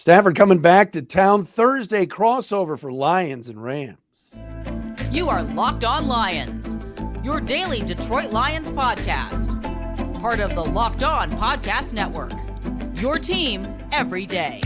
Stafford coming back to town Thursday, crossover for Lions and Rams. You are Locked On Lions, your daily Detroit Lions podcast. Part of the Locked On Podcast Network, your team every day.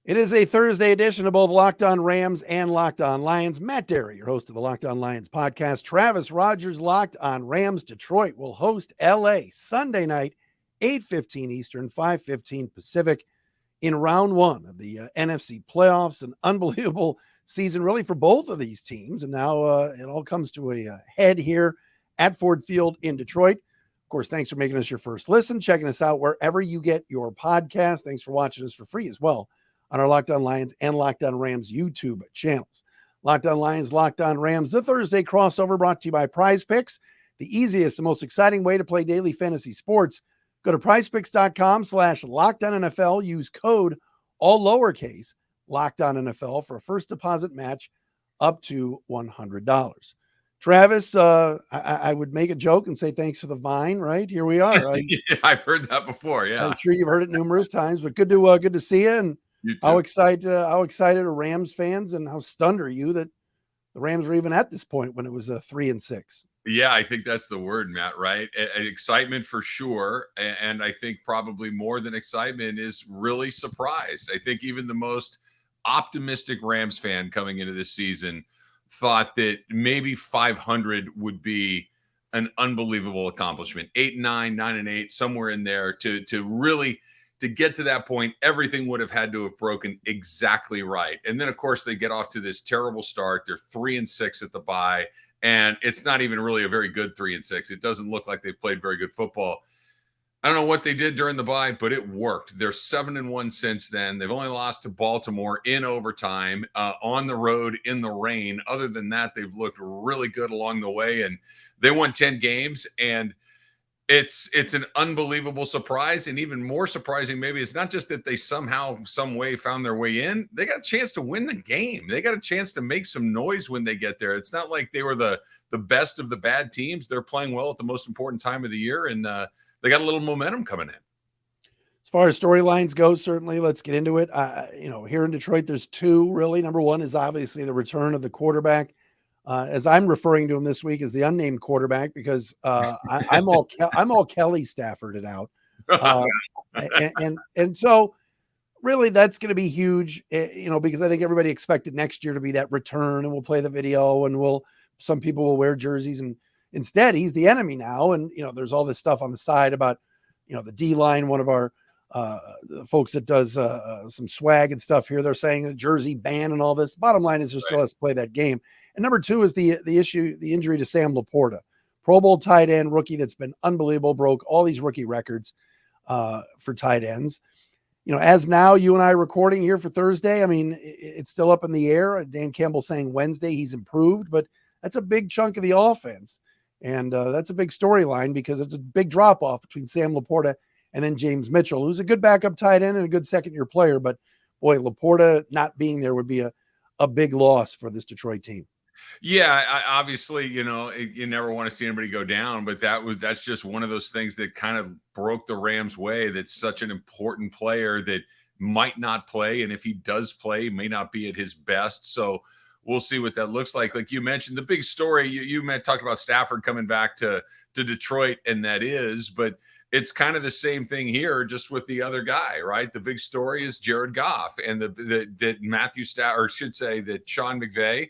It is a Thursday edition of both Locked On Rams and Locked On Lions. Matt Dery, your host of the Locked On Lions podcast. Travis Rodgers, Locked On Rams. Detroit will host LA Sunday night, 8:15 Eastern, 5:15 Pacific, in round one of the NFC playoffs. An unbelievable season, really, for both of these teams. And now it all comes to a head here at Ford Field in Detroit. Of course, thanks for making us your first listen, checking us out wherever you get your podcast. Thanks for watching us for free as well on our Locked On Lions and Locked On Rams YouTube channels. Locked On Lions, Locked On Rams, the Thursday crossover brought to you by PrizePicks, the easiest and most exciting way to play daily fantasy sports. Go to prizepicks.com/LockedOnNFL. Use code, all lowercase, LockedOnNFL for a first deposit match up to $100. Travis, I would make a joke and say thanks for the Vine, right? Here we are. Yeah, I've heard that before, yeah. I'm sure you've heard it numerous times, but good to see you. And how excited are Rams fans, and how stunned are you that the Rams were even at this point when it was 3-6? Yeah, I think that's the word, Matt, right? Excitement for sure. And I think probably more than excitement is really surprise. I think even the most optimistic Rams fan coming into this season thought that maybe 500 would be an unbelievable accomplishment. 8-9, 9-8, somewhere in there to really – to get to that point, everything would have had to have broken exactly right. And then, of course, they get off to this terrible start. They're 3-6 at the bye, and it's not even really a very good 3-6. It doesn't look like they've played very good football. I don't know what they did during the bye, but it worked. They're 7-1 since then. They've only lost to Baltimore in overtime, on the road in the rain. Other than that, they've looked really good along the way, and they won 10 games, and it's an unbelievable surprise. And even more surprising, maybe, it's not just that they somehow, some way found their way in. They got a chance to win the game. They got a chance to make some noise when they get there. It's not like they were the best of the bad teams. They're playing well at the most important time of the year, and they got a little momentum coming in. As far as storylines go, certainly, let's get into it. Here in Detroit, there's two, really. Number one is obviously the return of the quarterback. As I'm referring to him this week as the unnamed quarterback, because I'm all Kelly Stafforded out. And so really that's going to be huge, because I think everybody expected next year to be that return, and we'll play the video, and some people will wear jerseys, and instead he's the enemy now. And, there's all this stuff on the side about, the D-line, one of our the folks that does some swag and stuff here. They're saying a jersey ban and all this. Bottom line is there still has to play that game. And number two is the injury to Sam Laporta, Pro Bowl tight end rookie that's been unbelievable, broke all these rookie records for tight ends. As now you and I are recording here for Thursday, I mean, it's still up in the air. Dan Campbell saying Wednesday he's improved, but that's a big chunk of the offense. And that's a big storyline, because it's a big drop off between Sam Laporta and then James Mitchell, who's a good backup tight end and a good second-year player. But boy, Laporta not being there would be a big loss for this Detroit team. Yeah, obviously, you never want to see anybody go down, but that's just one of those things that kind of broke the Rams' way. That's such an important player that might not play, and if he does play, may not be at his best. So we'll see what that looks like. Like you mentioned, the big story you talked about Stafford coming back to Detroit, and that is, but it's kind of the same thing here, just with the other guy, right? The big story is Jared Goff, and that Matthew Stafford, or should say that Sean McVay,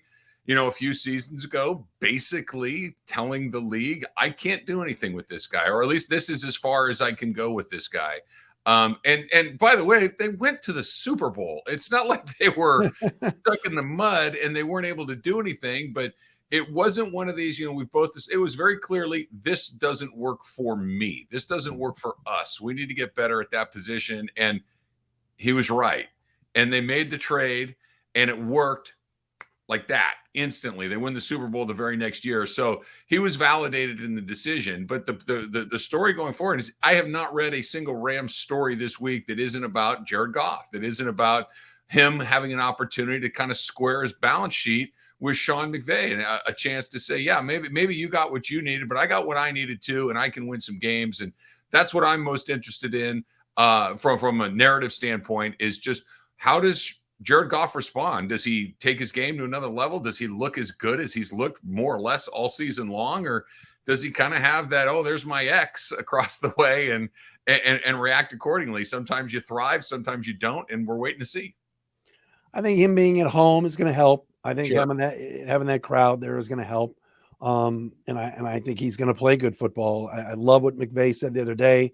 a few seasons ago, basically telling the league, I can't do anything with this guy, or at least this is as far as I can go with this guy. And by the way, they went to the Super Bowl. It's not like they were stuck in the mud and they weren't able to do anything, but it wasn't one of these, it was very clearly, this doesn't work for me. This doesn't work for us. We need to get better at that position. And he was right. And they made the trade, and it worked like that instantly. They win the Super Bowl the very next year. So he was validated in the decision. But the story going forward is I have not read a single Rams story this week that isn't about Jared Goff, that isn't about him having an opportunity to kind of square his balance sheet with Sean McVay and a chance to say, yeah, maybe you got what you needed, but I got what I needed too, and I can win some games. And that's what I'm most interested in from a narrative standpoint is just how does Jared Goff respond? Does he take his game to another level? Does he look as good as he's looked more or less all season long? Or does he kind of have that, oh, there's my ex across the way and react accordingly? Sometimes you thrive, sometimes you don't, and we're waiting to see. I think him being at home is going to help. I think Sure. having that crowd there is going to help. And I think he's going to play good football. I love what McVay said the other day,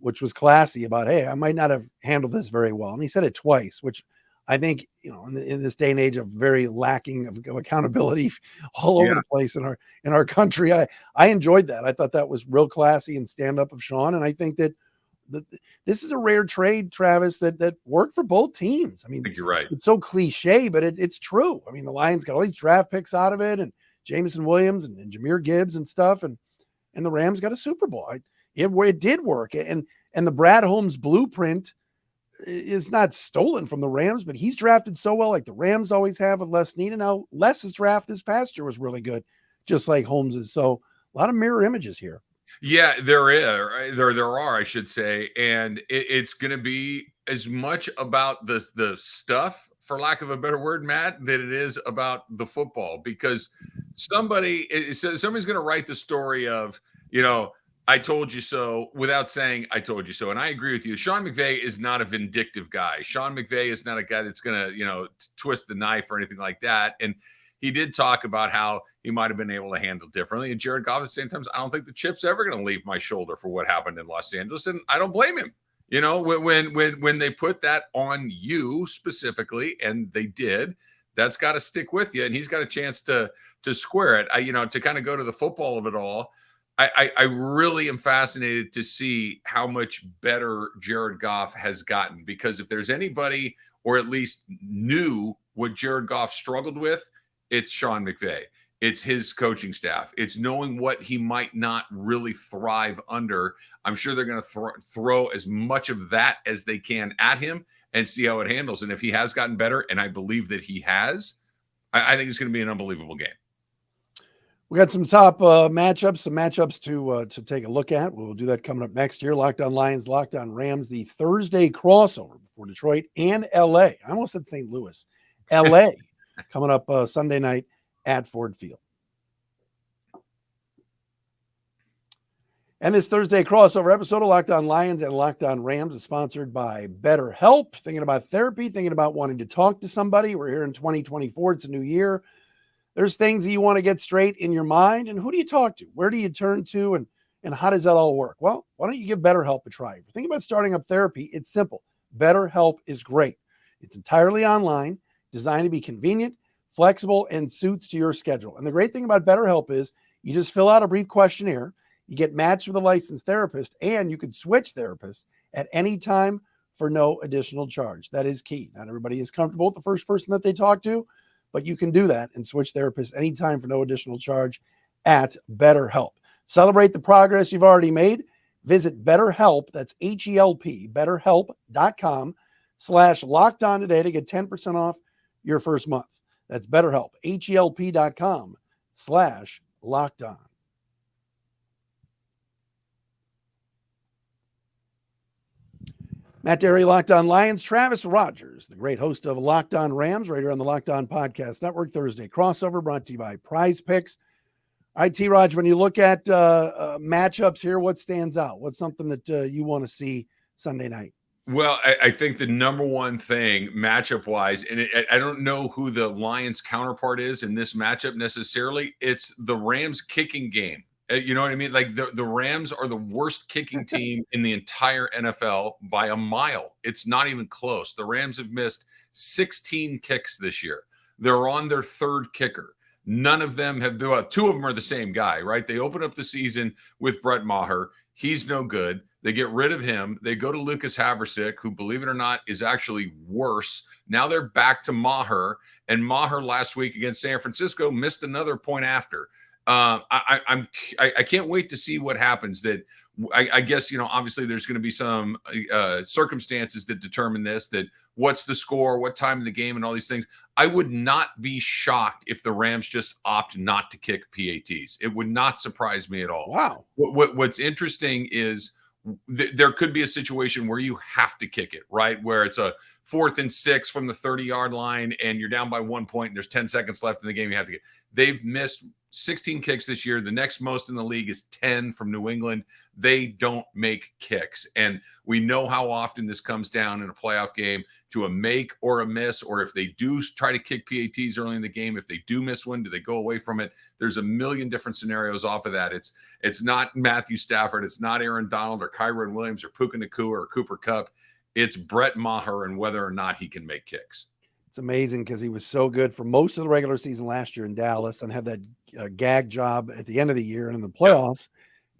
which was classy about, hey, I might not have handled this very well. And he said it twice, which I think, in this day and age of very lacking of accountability all over the place in our country, I enjoyed that. I thought that was real classy and stand up of Sean. And I think that this is a rare trade, Travis, that worked for both teams. I mean, I think you're right. It's so cliche, but it's true. I mean, the Lions got all these draft picks out of it, and Jameson Williams and Jahmyr Gibbs and stuff, and the Rams got a Super Bowl. It did work, and the Brad Holmes blueprint is not stolen from the Rams, but he's drafted so well, like the Rams always have with Les Snead, and now Les's draft this past year was really good, just like Holmes's. So a lot of mirror images here. Yeah, there are, I should say, and it's going to be as much about the stuff, for lack of a better word, Matt, that it is about the football, because somebody's going to write the story of, I told you so, without saying I told you so. And I agree with you. Sean McVay is not a vindictive guy. Sean McVay is not a guy that's going to, twist the knife or anything like that. And he did talk about how he might have been able to handle differently. And Jared Goff, at the same time, I don't think the chip's ever going to leave my shoulder for what happened in Los Angeles. And I don't blame him. When they put that on you specifically, and they did, that's got to stick with you. And he's got a chance to square it. To kind of go to the football of it all, I really am fascinated to see how much better Jared Goff has gotten, because if there's anybody, or at least knew what Jared Goff struggled with, it's Sean McVay. It's his coaching staff. It's knowing what he might not really thrive under. I'm sure they're going to throw as much of that as they can at him and see how it handles. And if he has gotten better, and I believe that he has, I think it's going to be an unbelievable game. We got some top matchups to take a look at. We'll do that coming up next year. Locked On Lions, Locked On Rams, the Thursday crossover for Detroit and LA. I almost said St. Louis. LA coming up Sunday night at Ford Field. And this Thursday crossover episode of Locked On Lions and Locked On Rams is sponsored by BetterHelp. Thinking about therapy, thinking about wanting to talk to somebody. We're here in 2024. It's a new year. There's things that you want to get straight in your mind. And who do you talk to? Where do you turn to? And how does that all work? Well, why don't you give BetterHelp a try? If you're thinking about starting up therapy, it's simple. BetterHelp is great. It's entirely online, designed to be convenient, flexible, and suits to your schedule. And the great thing about BetterHelp is you just fill out a brief questionnaire, you get matched with a licensed therapist, and you can switch therapists at any time for no additional charge. That is key. Not everybody is comfortable with the first person that they talk to, but you can do that and switch therapists anytime for no additional charge at BetterHelp. Celebrate the progress you've already made. Visit BetterHelp, that's HELP, BetterHelp.com/LockedOn today to get 10% off your first month. That's BetterHelp, HELP.com/LockedOn. Matt Dery, Locked On Lions. Travis Rodgers, the great host of Locked On Rams, right here on the Locked On Podcast Network. Thursday crossover brought to you by PrizePicks. All right, T-Raj, when you look at matchups here, what stands out? What's something that you want to see Sunday night? Well, I think the number one thing matchup-wise, and I don't know who the Lions counterpart is in this matchup necessarily, it's the Rams kicking game. You know what I mean? Like the Rams are the worst kicking team in the entire NFL by a mile. It's not even close. The Rams have missed 16 kicks this year. They're on their third kicker. None of them have been, well, two of them are the same guy, right? They open up the season with Brett Maher. He's no good. They get rid of him. They go to Lucas Haversick, who, believe it or not, is actually worse. Now they're back to Maher, and Maher last week against San Francisco missed another point after. I can't wait to see what happens. That I guess, obviously there's going to be some circumstances that determine this, that what's the score, what time of the game, and all these things. I would not be shocked if the Rams just opt not to kick PATs. It would not surprise me at all. Wow. What's interesting is there could be a situation where you have to kick it, right? Where it's a 4th and 6 from the 30-yard line and you're down by 1 point and there's 10 seconds left in the game. You have to get. They've missed 16 kicks this year. The next most in the league is 10 from New England. They don't make kicks. And we know how often this comes down in a playoff game to a make or a miss, or if they do try to kick PATs early in the game, if they do miss one, do they go away from it? There's a million different scenarios off of that. It's not Matthew Stafford. It's not Aaron Donald or Kyron Williams or Puka Nacua or Cooper Kupp. It's Brett Maher and whether or not he can make kicks. It's amazing because he was so good for most of the regular season last year in Dallas and had that gag job at the end of the year and in the playoffs.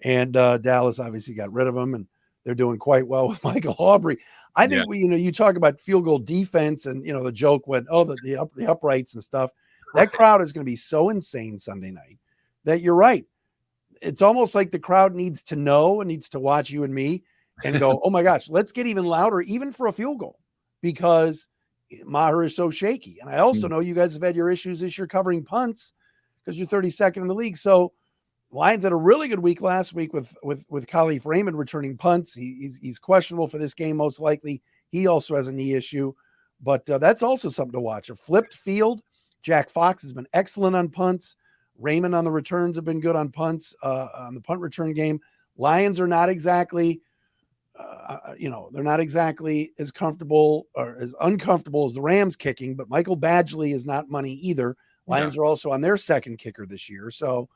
And Dallas obviously got rid of him, and they're doing quite well with Michael Aubrey. I think you talk about field goal defense, and the joke went, the uprights and stuff. That crowd is going to be so insane Sunday night that you're right. It's almost like the crowd needs to know and needs to watch you and me and go, oh my gosh, let's get even louder, even for a field goal, because Maher is so shaky. And I also know you guys have had your issues this year covering punts because you're 32nd in the league. So Lions had a really good week last week with Khalif Raymond returning punts. He's questionable for this game, most likely. He also has a knee issue, but that's also something to watch. A flipped field. Jack Fox has been excellent on punts. Raymond on the returns have been good on punts, on the punt return game. Lions are not exactly they're not exactly as comfortable or as uncomfortable as the Rams kicking, but Michael Badgley is not money either. Lions are also on their second kicker this year. So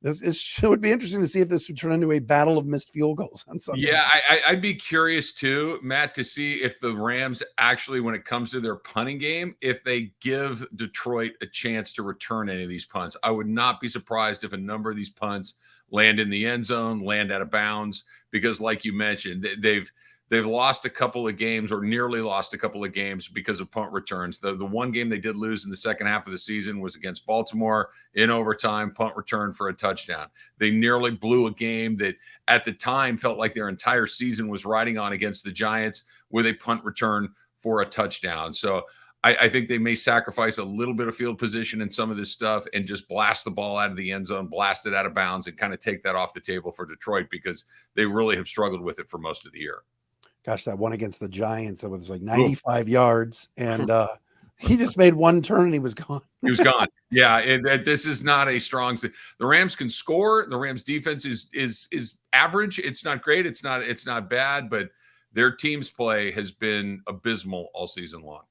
it would be interesting to see if this would turn into a battle of missed field goals on Sunday. Yeah, I'd be curious too, Matt, to see if the Rams actually, when it comes to their punting game, if they give Detroit a chance to return any of these punts. I would not be surprised if a number of these punts land in the end zone, land out of bounds, because like you mentioned, they've lost a couple of games, or nearly lost a couple of games, because of punt returns. The one game they did lose in the second half of the season was against Baltimore in overtime, punt return for a touchdown. They nearly blew a game that at the time felt like their entire season was riding on against the Giants with a punt return for a touchdown. So I think they may sacrifice a little bit of field position in some of this stuff and just blast the ball out of the end zone, blast it out of bounds, and kind of take that off the table for Detroit, because they really have struggled with it for most of the year. Gosh, that one against the Giants, that was like 95 yards, and he just made one turn and he was gone. He was gone. Yeah, and this is not a strong. The Rams can score. The Rams defense is average. It's not great. It's not bad, but their team's play has been abysmal all season long.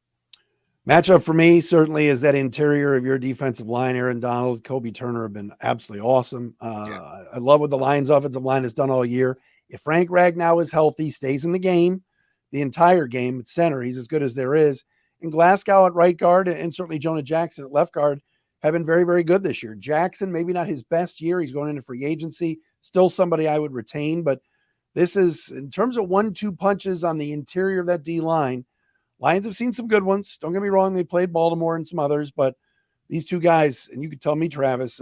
Matchup for me certainly is that interior of your defensive line. Aaron Donald, Kobe Turner have been absolutely awesome. I love what the Lions offensive line has done all year. If Frank Ragnow is healthy, stays in the game, the entire game at center, he's as good as there is. And Glasgow at right guard, and certainly Jonah Jackson at left guard, have been very, very good this year. Jackson, maybe not his best year. He's going into free agency. Still somebody I would retain, but this is, in terms of 1-2 punches on the interior of that D-line, Lions have seen some good ones. Don't get me wrong. They played Baltimore and some others, but these two guys, and you could tell me, Travis,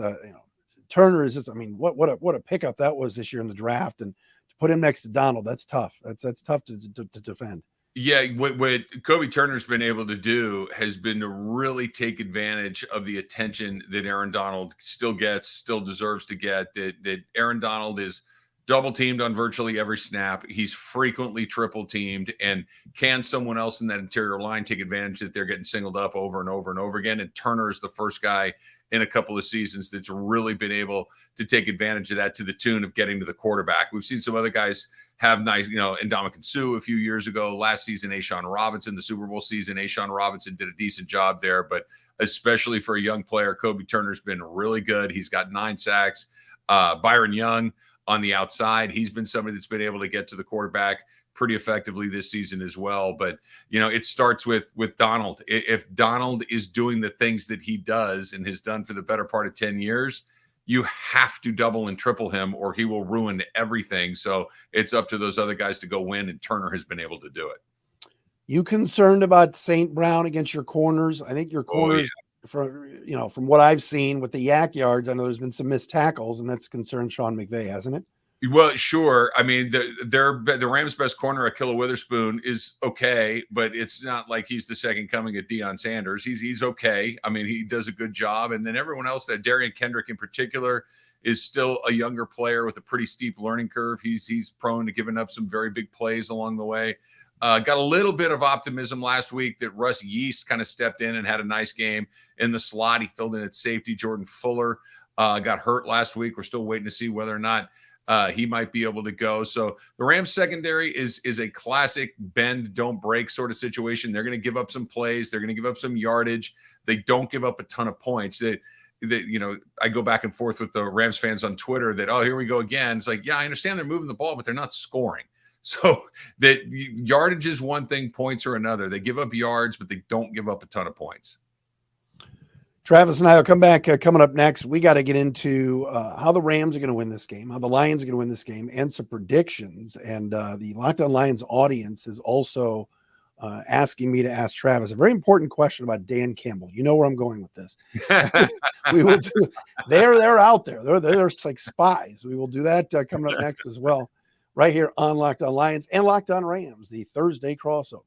Turner is just, what a pickup that was this year in the draft. And to put him next to Donald, that's tough. That's tough to defend. Yeah, what Kobe Turner's been able to do has been to really take advantage of the attention that Aaron Donald still deserves to get. That Aaron Donald is double teamed on virtually every snap. He's frequently triple teamed. And can someone else in that interior line take advantage that they're getting singled up over and over and over again? And Turner is the first guy in a couple of seasons that's really been able to take advantage of that, to the tune of getting to the quarterback. We've seen some other guys have nice, Ndamukong Suh a few years ago. Last season, A'Shawn Robinson, the Super Bowl season, A'Shawn Robinson did a decent job there. But especially for a young player, Kobe Turner's been really good. He's got 9 sacks. Byron Young on the outside, he's been somebody that's been able to get to the quarterback pretty effectively this season as well. But, it starts with Donald. If Donald is doing the things that he does and has done for the better part of 10 years, you have to double and triple him or he will ruin everything. So it's up to those other guys to go win, and Turner has been able to do it. You concerned about St. Brown against your corners? I think your corners, from what I've seen with the yak yards, I know there's been some missed tackles, and that's concerned Sean McVay, hasn't it? Well, sure. I mean, the Rams' best corner, Akilla Witherspoon, is okay, but it's not like he's the second coming of Deion Sanders. He's okay. I mean, he does a good job. And then everyone else, that Darian Kendrick in particular, is still a younger player with a pretty steep learning curve. He's prone to giving up some very big plays along the way. Got a little bit of optimism last week that Russ Yeast kind of stepped in and had a nice game in the slot. He filled in at safety. Jordan Fuller got hurt last week. We're still waiting to see whether or not he might be able to go. So the Rams secondary is a classic bend, don't break sort of situation. They're going to give up some plays. They're going to give up some yardage. They don't give up a ton of points. I go back and forth with the Rams fans on Twitter that, oh, here we go again. It's like, yeah, I understand they're moving the ball, but they're not scoring. So that yardage is one thing, points are another. They give up yards, but they don't give up a ton of points. Travis and I will come back coming up next. We got to get into how the Rams are going to win this game, how the Lions are going to win this game, and some predictions. And the Locked On Lions audience is also asking me to ask Travis a very important question about Dan Campbell. You know where I'm going with this. We will do. They're out there. They're like spies. We will do that coming up next as well, right here on Locked On Lions and Locked On Rams, the Thursday crossover.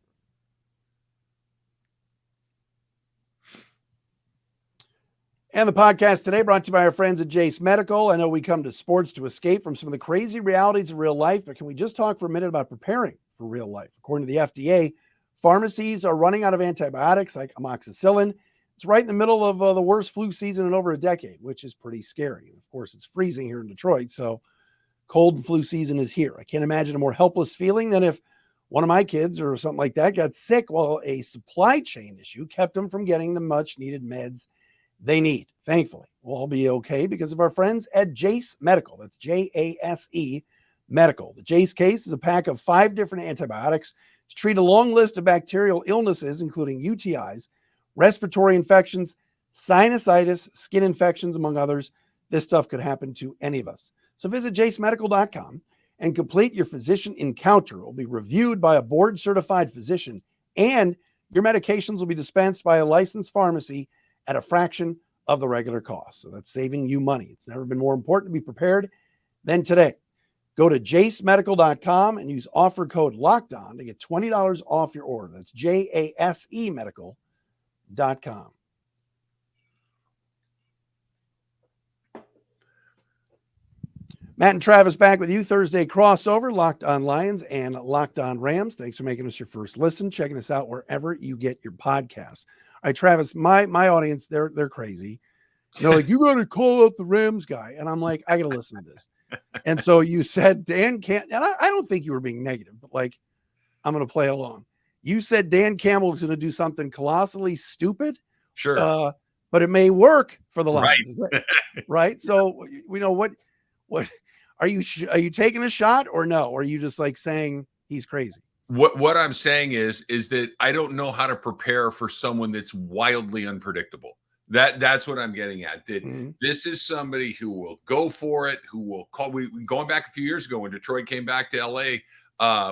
And the podcast today brought to you by our friends at Jase Medical. I know we come to sports to escape from some of the crazy realities of real life, but can we just talk for a minute about preparing for real life? According to the FDA, pharmacies are running out of antibiotics like amoxicillin. It's right in the middle of the worst flu season in over a decade, which is pretty scary. Of course, it's freezing here in Detroit, so cold and flu season is here. I can't imagine a more helpless feeling than if one of my kids or something like that got sick while a supply chain issue kept them from getting the much needed meds they need. Thankfully, we'll all be okay because of our friends at Jase Medical. That's Jase Medical. The Jase case is a pack of 5 different antibiotics to treat a long list of bacterial illnesses, including UTIs, respiratory infections, sinusitis, skin infections, among others. This stuff could happen to any of us. So visit jasemedical.com and complete your physician encounter. It will be reviewed by a board-certified physician, and your medications will be dispensed by a licensed pharmacy at a fraction of the regular cost. So that's saving you money. It's never been more important to be prepared than today. Go to jasemedical.com and use offer code LOCKEDON to get $20 off your order. That's jasemedical.com. Matt and Travis back with you. Thursday crossover, Locked On Lions and Locked On Rams. Thanks for making us your first listen. Checking us out wherever you get your podcasts. All right, Travis, my audience, they're crazy. They're like, you got to call out the Rams guy. And I'm like, I got to listen to this. And so you said Dan can't, and I don't think you were being negative, but like, I'm going to play along. You said Dan Campbell is going to do something colossally stupid. Sure. But it may work for the Lions. Right. Right? So we know what are you taking a shot or no? Or are you just like saying he's crazy? What I'm saying is that I don't know how to prepare for someone that's wildly unpredictable. That's what I'm getting at. That This is somebody who will go for it, who will call. Going back a few years ago when Detroit came back to LA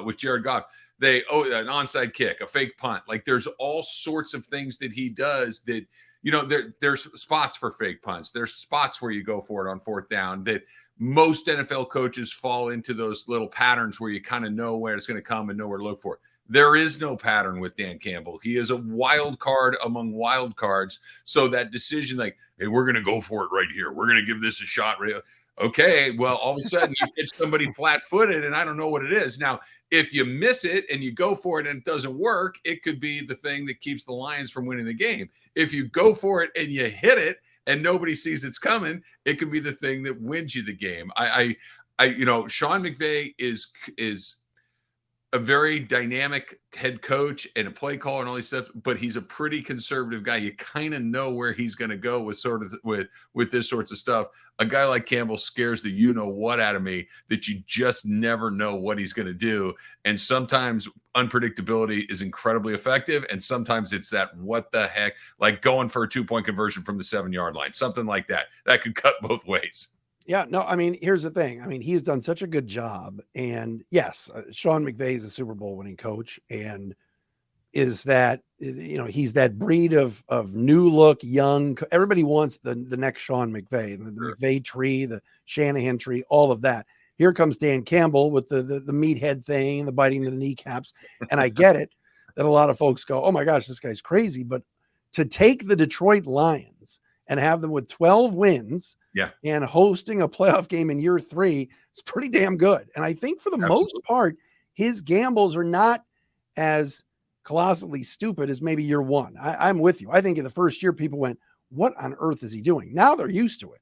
with Jared Goff, an onside kick, a fake punt. Like there's all sorts of things that he does that, there's spots for fake punts. There's spots where you go for it on 4th down that most NFL coaches fall into those little patterns where you kind of know where it's going to come and know where to look for it. There is no pattern with Dan Campbell. He is a wild card among wild cards. So that decision, like, hey, we're going to go for it right here. We're going to give this a shot. Okay, well, all of a sudden you hit somebody flat-footed, and I don't know what it is. Now, if you miss it and you go for it and it doesn't work, it could be the thing that keeps the Lions from winning the game. If you go for it and you hit it and nobody sees it's coming, it could be the thing that wins you the game. Sean McVay is a very dynamic head coach and a play caller and all these stuff, but he's a pretty conservative guy. You kind of know where he's going to go with with this sorts of stuff. A guy like Campbell scares the you know what out of me, that you just never know what he's going to do. And sometimes unpredictability is incredibly effective, and sometimes it's that what the heck, like going for a 2-point conversion from the 7-yard line, something like that. That could cut both ways. Yeah, no, I mean, here's the thing. I mean, he's done such a good job. And yes, Sean McVay is a Super Bowl winning coach, and is that, he's that breed of new look, young. Everybody wants the next Sean McVay, the McVay tree, the Shanahan tree, all of that. Here comes Dan Campbell with the meathead thing, the biting the kneecaps. And I get it that a lot of folks go, oh my gosh, this guy's crazy. But to take the Detroit Lions and have them with 12 wins, and hosting a playoff game in year 3 is pretty damn good. And I think for the most part, his gambles are not as colossally stupid as maybe year 1. I'm with you. I think in the first year, people went, what on earth is he doing? Now they're used to it.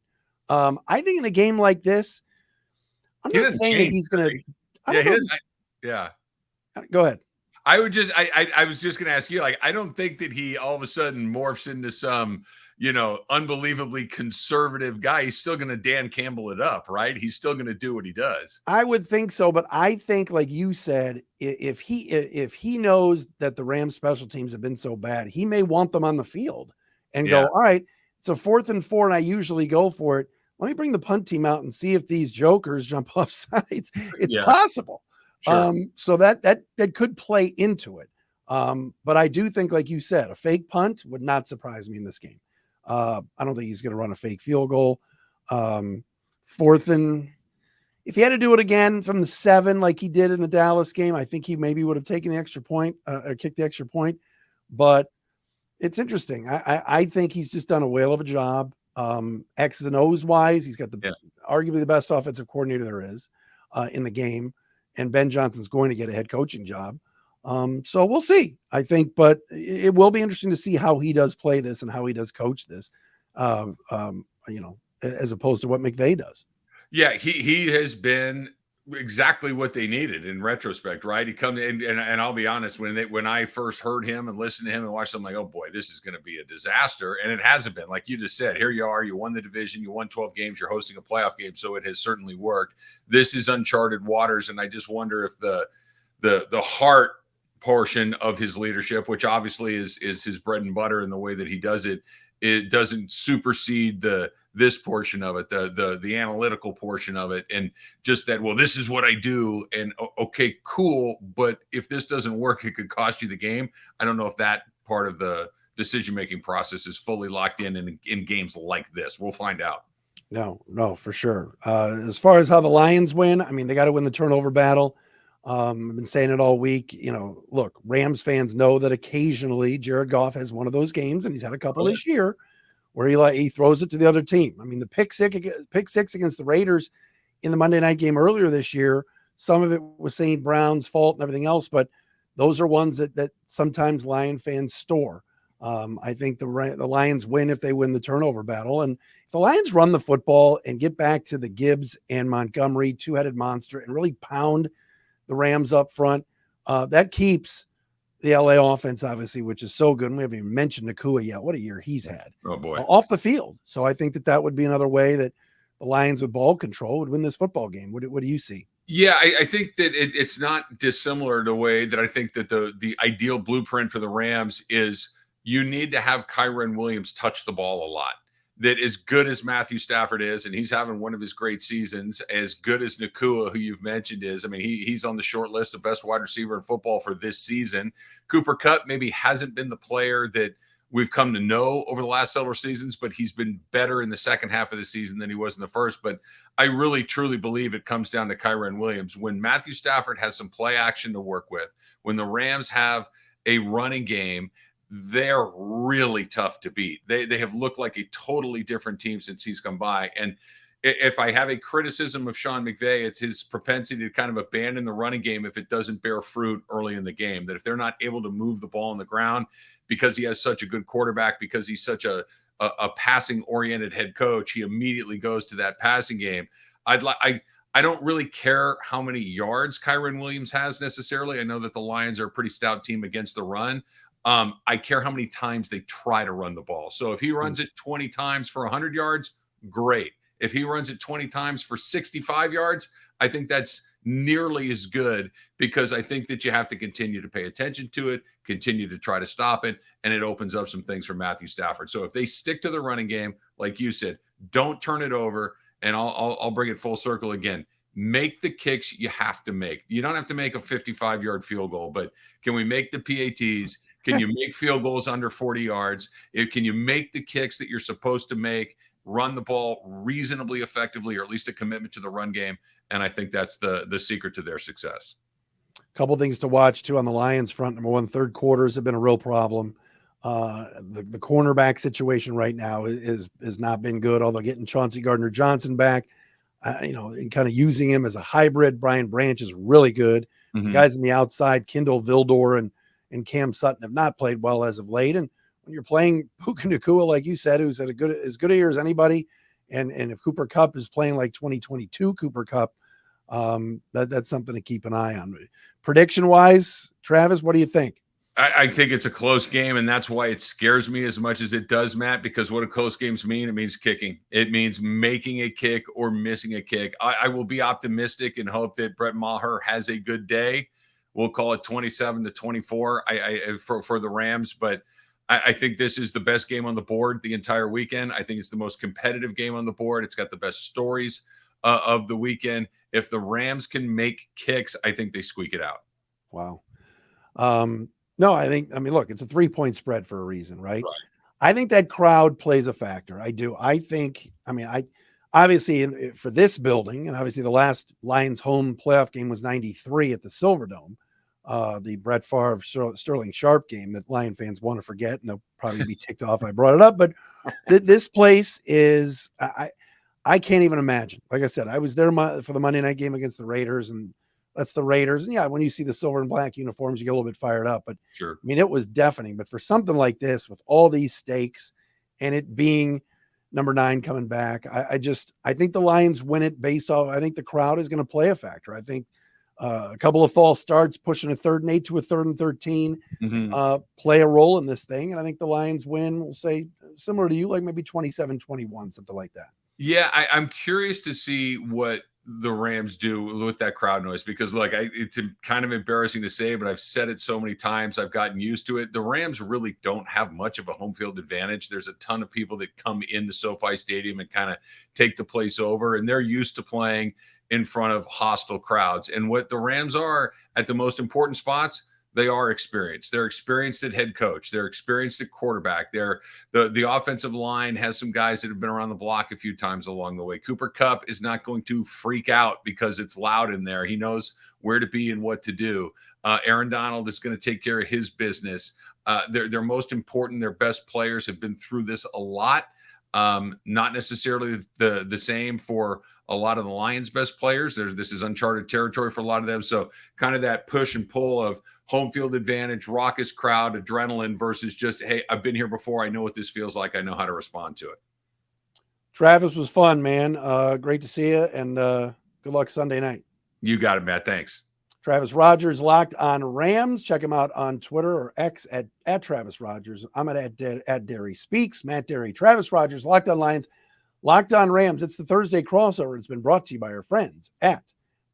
I think in a game like this, I'm not saying that he's going to. Go ahead. I was just going to ask you, like, I don't think that he all of a sudden morphs into some, unbelievably conservative guy. He's still going to Dan Campbell it up, right? He's still going to do what he does. I would think so, but I think, like you said, if he knows that the Rams special teams have been so bad, he may want them on the field and go, all right, it's a 4th and 4, and I usually go for it. Let me bring the punt team out and see if these jokers jump off sides. It's possible. Sure. So that could play into it. But I do think, like you said, a fake punt would not surprise me in this game. I don't think he's going to run a fake field goal. 4th and if he had to do it again from the 7, like he did in the Dallas game, I think he maybe would have taken the extra point or kicked the extra point. But it's interesting. I think he's just done a whale of a job. X's and O's wise, he's got arguably the best offensive coordinator there is in the game. And Ben Johnson's going to get a head coaching job. So we'll see, I think, but it will be interesting to see how he does play this and how he does coach this, as opposed to what McVay does. Yeah, he has been exactly what they needed in retrospect, right? He comes in, and I'll be honest, when I first heard him and listened to him and watched him, I'm like, oh boy, this is going to be a disaster. And it hasn't been. Like you just said, here you are, you won the division, you won 12 games, you're hosting a playoff game, so it has certainly worked. This is uncharted waters, and I just wonder if the heart portion of his leadership, which obviously is his bread and butter in the way that he does it, it doesn't supersede this portion of it, the analytical portion of it, and just that, well, this is what I do, and okay, cool, but if this doesn't work, it could cost you the game. I don't know if that part of the decision-making process is fully locked in games like this. We'll find out. No, for sure. As far as how the Lions win, I mean, they got to win the turnover battle. I've been saying it all week. Look, Rams fans know that occasionally Jared Goff has one of those games, and he's had a couple this year where he throws it to the other team. I mean, the pick six against the Raiders in the Monday night game earlier this year, some of it was St. Brown's fault and everything else, but those are ones that sometimes Lion fans store. I think the Lions win if they win the turnover battle. And if the Lions run the football and get back to the Gibbs and Montgomery two-headed monster and really pound the Rams up front, that keeps the LA offense, obviously, which is so good. And we haven't even mentioned Nakua yet. What a year he's had. Oh boy. Off the field. So I think that would be another way that the Lions with ball control would win this football game. What do you see? Yeah, I think that it's not dissimilar to the way that I think that the ideal blueprint for the Rams is you need to have Kyren Williams touch the ball a lot. That as good as Matthew Stafford is, and he's having one of his great seasons, as good as Nakua, who you've mentioned is, I mean, he's on the short list of best wide receiver in football for this season. Cooper Kupp maybe hasn't been the player that we've come to know over the last several seasons, but he's been better in the second half of the season than he was in the first. But I really, truly believe it comes down to Kyren Williams. When Matthew Stafford has some play action to work with, when the Rams have a running game, they're really tough to beat. They have looked like a totally different team since he's come by. And if I have a criticism of Sean McVay, it's his propensity to kind of abandon the running game if it doesn't bear fruit early in the game. That if they're not able to move the ball on the ground because he has such a good quarterback, because he's such a passing-oriented head coach, he immediately goes to that passing game. I don't really care how many yards Kyren Williams has necessarily. I know that the Lions are a pretty stout team against the run. I care how many times they try to run the ball. So if he runs it 20 times for 100 yards, great. If he runs it 20 times for 65 yards, I think that's nearly as good, because I think that you have to continue to pay attention to it, continue to try to stop it, and it opens up some things for Matthew Stafford. So if they stick to the running game, like you said, don't turn it over, and I'll bring it full circle again. Make the kicks you have to make. You don't have to make a 55-yard field goal, but can we make the PATs? Can you make field goals under 40 yards? Can you make the kicks that you're supposed to make? Run the ball reasonably effectively, or at least a commitment to the run game. And I think that's the secret to their success. A couple of things to watch too on the Lions front. Number one, third quarters have been a real problem. The cornerback situation right now is not been good, although getting Chauncey Gardner-Johnson back, and kind of using him as a hybrid. Brian Branch is really good. The guys on the outside, Kendall Vildor and Cam Sutton, have not played well as of late. And when you're playing Puka Nacua, like you said, who's had as good a year as anybody, and if Cooper Kupp is playing like 2022 Cooper Kupp, that's something to keep an eye on. Prediction wise, Travis, what do you think? I think it's a close game, and that's why it scares me as much as it does, Matt, because what do close games mean? It means kicking. It means making a kick or missing a kick. I will be optimistic and hope that Brett Maher has a good day. We'll call it 27-24 for the Rams, but I think this is the best game on the board the entire weekend. I think it's the most competitive game on the board. It's got the best stories of the weekend. If the Rams can make kicks, I think they squeak it out. Wow. No, look, it's a 3-point spread for a reason, right? I think that crowd plays a factor. I do. Obviously for this building, and obviously the last Lions home playoff game was 93 at the Silverdome. The Brett Favre Sterling Sharp game that Lion fans want to forget, and they'll probably be ticked off I brought it up. But this place is, I can't even imagine. Like I said, I was there for the Monday night game against the Raiders, and that's the Raiders. And yeah, when you see the silver and black uniforms, you get a little bit fired up. But sure, I mean, it was deafening. But for something like this, with all these stakes and it being number 9 coming back, I think the Lions win it based off. I think the crowd is going to play a factor. I think a couple of false starts, pushing a 3rd and 8 to a 3rd and 13, play a role in this thing. And I think the Lions win, we'll say, similar to you, like maybe 27-21, something like that. Yeah, I'm curious to see what the Rams do with that crowd noise, because look, it's kind of embarrassing to say, but I've said it so many times, I've gotten used to it. The Rams really don't have much of a home field advantage. There's a ton of people that come into SoFi Stadium and kind of take the place over, and they're used to playing in front of hostile crowds. And what the Rams are at the most important spots, they are experienced. They're experienced at head coach. They're experienced at quarterback. The offensive line has some guys that have been around the block a few times along the way. Cooper Kupp is not going to freak out because it's loud in there. He knows where to be and what to do. Aaron Donald is going to take care of his business. Their most important, their best players have been through this a lot. Not necessarily the same for a lot of the Lions' best players. This is uncharted territory for a lot of them. So kind of that push and pull of home field advantage, raucous crowd, adrenaline versus just, hey, I've been here before. I know what this feels like. I know how to respond to it. Travis, was fun, man. Great to see you, and good luck Sunday night. You got it, Matt. Thanks. Travis Rodgers, Locked on Rams. Check him out on Twitter or X at Travis Rodgers. I'm at Dery Speaks, Matt Dery, Travis Rodgers, Locked on Lions, Locked on Rams. It's the Thursday crossover. It's been brought to you by our friends at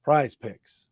PrizePicks.